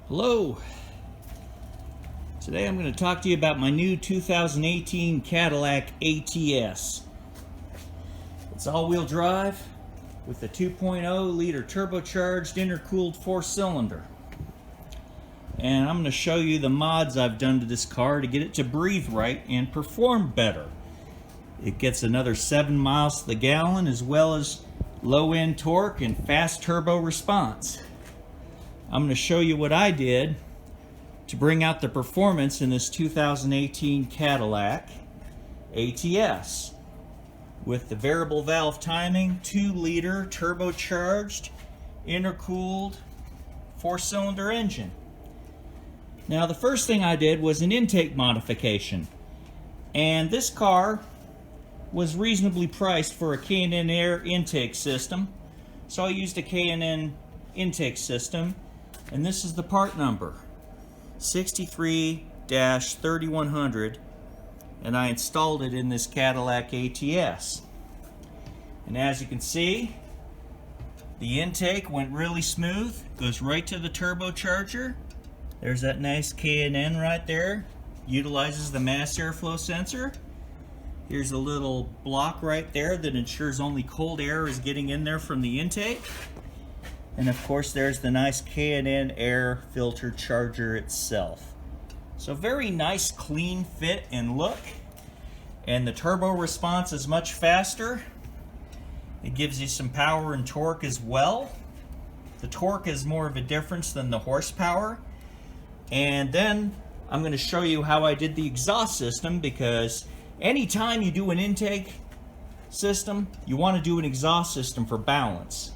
Hello. Today I'm going to talk to you about my new 2018 Cadillac ATS. It's all-wheel drive with a 2.0 liter turbocharged intercooled 4-cylinder. And I'm going to show you the mods I've done to this car to get it to breathe right and perform better. It gets another 7 miles to the gallon, as well as low-end torque and fast turbo response. I'm going to show you what I did to bring out the performance in this 2018 Cadillac ATS with the variable valve timing, 2-liter turbocharged intercooled 4-cylinder engine. Now, the first thing I did was an intake modification, and this car was reasonably priced for a K&N Air intake system, so I used a K&N intake system. And this is the part number, 63-3100, and I installed it in this Cadillac ATS. And as you can see, the intake went really smooth, goes right to the turbocharger. There's that nice K&N right there, utilizes the mass airflow sensor. Here's a little block right there that ensures only cold air is getting in there from the intake. And of course, there's the nice K&N air filter charger itself. So very nice, clean fit and look. And the turbo response is much faster. It gives you some power and torque as well. The torque is more of a difference than the horsepower. And then I'm going to show you how I did the exhaust system, because anytime you do an intake system, you want to do an exhaust system for balance.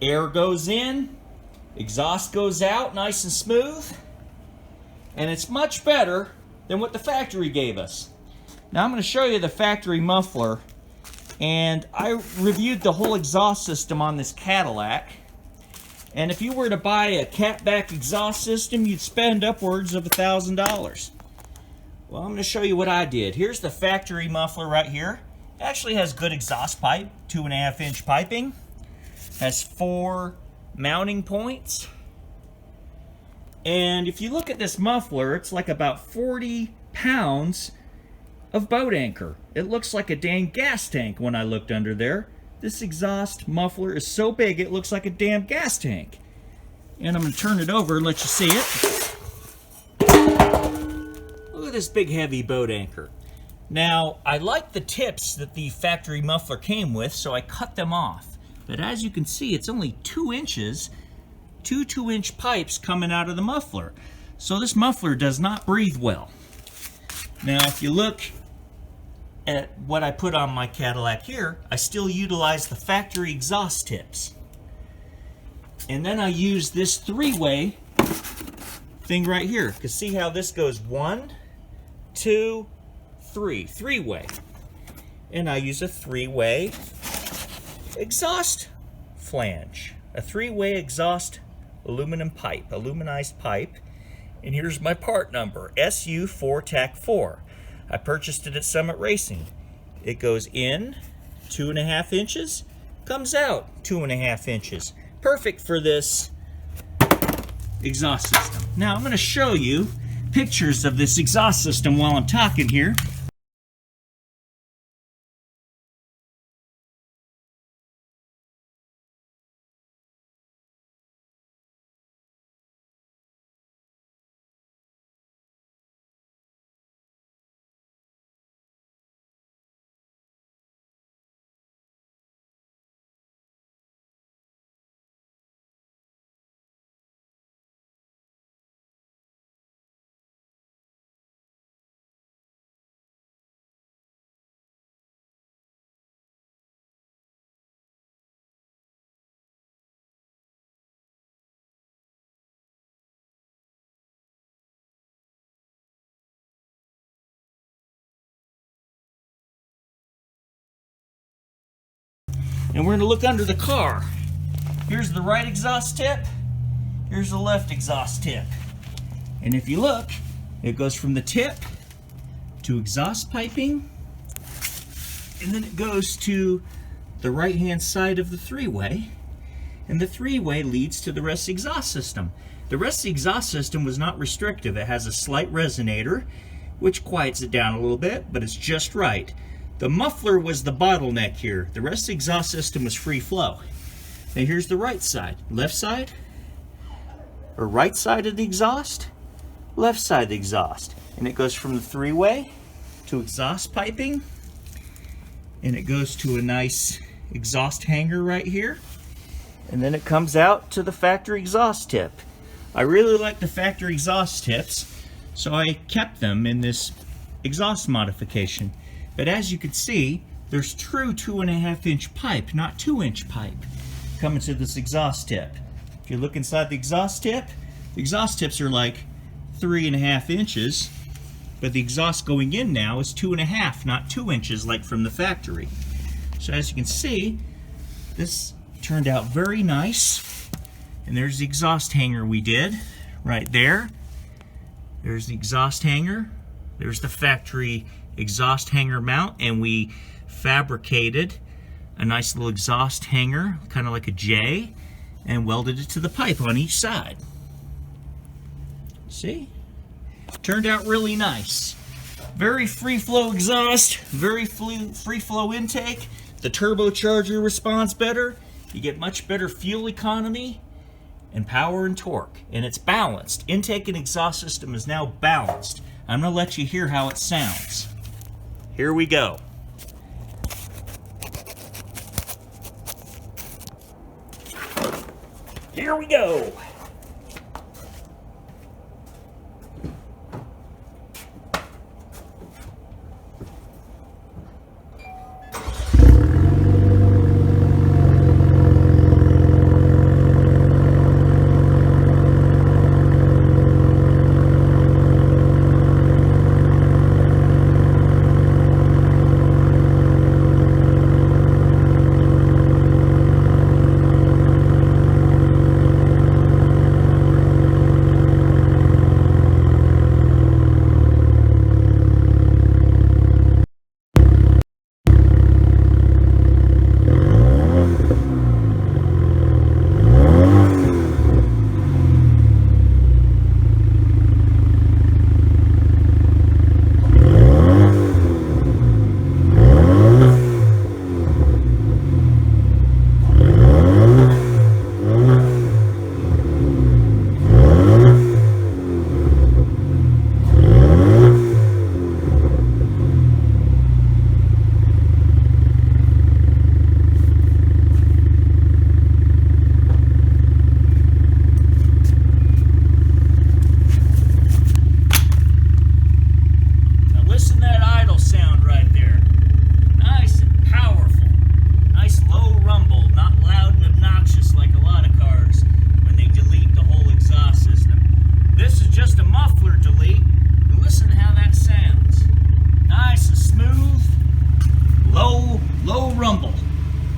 Air goes in, exhaust goes out nice and smooth, and it's much better than what the factory gave us. Now I'm going to show you the factory muffler, and I reviewed the whole exhaust system on this Cadillac, and if you were to buy a catback exhaust system, you'd spend upwards of $1,000. Well, I'm going to show you what I did. Here's the factory muffler right here. It actually has good exhaust pipe, 2.5-inch piping. Has 4 mounting points. And if you look at this muffler, it's like about 40 pounds of boat anchor. It looks like a dang gas tank when I looked under there. This exhaust muffler is so big it looks like a damn gas tank. And I'm going to turn it over and let you see it. Look at this big heavy boat anchor. Now, I like the tips that the factory muffler came with, so I cut them off. But as you can see, it's only 2 inches, 2 2-inch pipes coming out of the muffler. So this muffler does not breathe well. Now, if you look at what I put on my Cadillac here, I still utilize the factory exhaust tips. And then I use this 3-way thing right here. Because see how this goes 1, 2, 3. 3-way. And I use a 3-way exhaust flange, a 3-way exhaust aluminum pipe, aluminized pipe. And here's my part number, SU4TAC4. I purchased it at Summit Racing. It goes in 2.5 inches, comes out 2.5 inches. Perfect for this exhaust system. Now I'm going to show you pictures of this exhaust system while I'm talking here. And we're going to look under the car. Here's the right exhaust tip. Here's the left exhaust tip. And if you look, it goes from the tip to exhaust piping, and then it goes to the right-hand side of the 3-way, and the three-way leads to the rest of the exhaust system. The rest of the exhaust system was not restrictive. It has a slight resonator, which quiets it down a little bit, but it's just right. The muffler was the bottleneck here. The rest of the exhaust system was free flow. Now here's the right side. Left side, or right side of the exhaust, left side of the exhaust. And it goes from the three-way to exhaust piping, and it goes to a nice exhaust hanger right here, and then it comes out to the factory exhaust tip. I really like the factory exhaust tips, so I kept them in this exhaust modification. But as you can see, there's true 2.5-inch pipe, not 2-inch pipe, coming to this exhaust tip. If you look inside the exhaust tips are like 3.5 inches, but the exhaust going in now is 2.5, not 2 inches like from the factory. So as you can see, this turned out very nice. And there's the exhaust hanger we did right there. There's the exhaust hanger. There's the factory exhaust hanger mount, and we fabricated a nice little exhaust hanger, kind of like a J, and welded it to the pipe on each side. See? Turned out really nice. Very free flow exhaust, very free flow intake. The turbocharger responds better. You get much better fuel economy and power and torque, and it's balanced. Intake and exhaust system is now balanced. I'm going to let you hear how it sounds. Here we go. Here we go.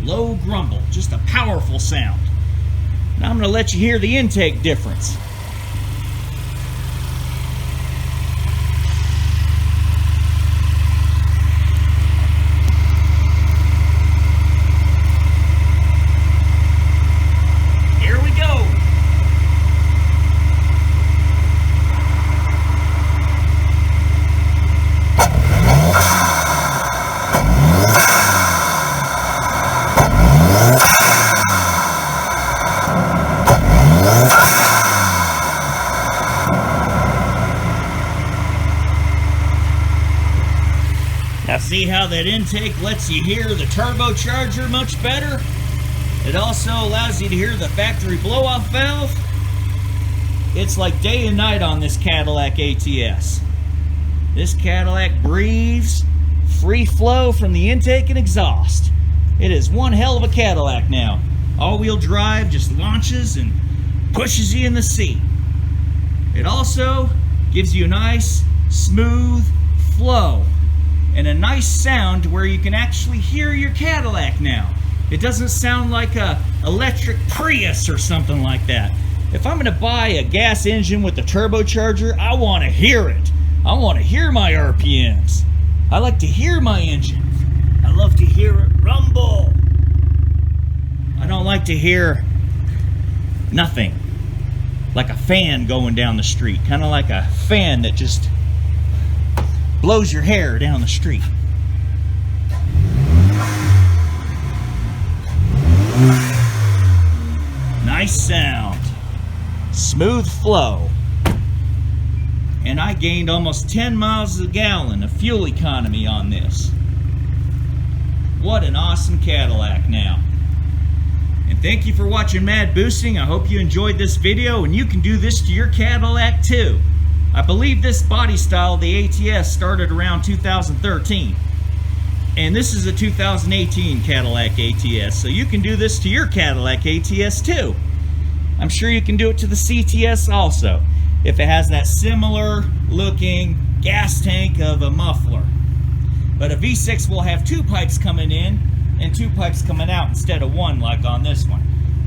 Low grumble, just a powerful sound. Now I'm going to let you hear the intake difference. Here we go. Now see how that intake lets you hear the turbocharger much better? It also allows you to hear the factory blow-off valve. It's like day and night on this Cadillac ATS. This Cadillac breathes free flow from the intake and exhaust. It is one hell of a Cadillac now. All-wheel drive just launches and pushes you in the seat. It also gives you a nice, smooth flow and a nice sound where you can actually hear your Cadillac now. It doesn't sound like a electric Prius or something like that. If I'm going to buy a gas engine with a turbocharger, I want to hear it. I want to hear my RPMs. I like to hear my engine. I love to hear it rumble. I don't like to hear Nothing. Like a fan going down the street. Kind of like a fan that just blows your hair down the street. Nice sound. Smooth flow. And I gained almost 10 miles a gallon of fuel economy on this. What an awesome Cadillac now. And thank you for watching Mad Boosting. I hope you enjoyed this video, and you can do this to your Cadillac too. I believe this body style, the ATS, started around 2013. And this is a 2018 Cadillac ATS, so you can do this to your Cadillac ATS too. I'm sure you can do it to the CTS also, if it has that similar looking gas tank of a muffler. But a V6 will have 2 pipes coming in and 2 pipes coming out instead of 1 like on this one.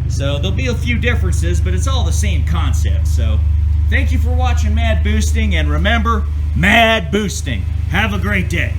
So there'll be a few differences, but it's all the same concept. So thank you for watching Mad Boosting, and remember, Mad Boosting. Have a great day.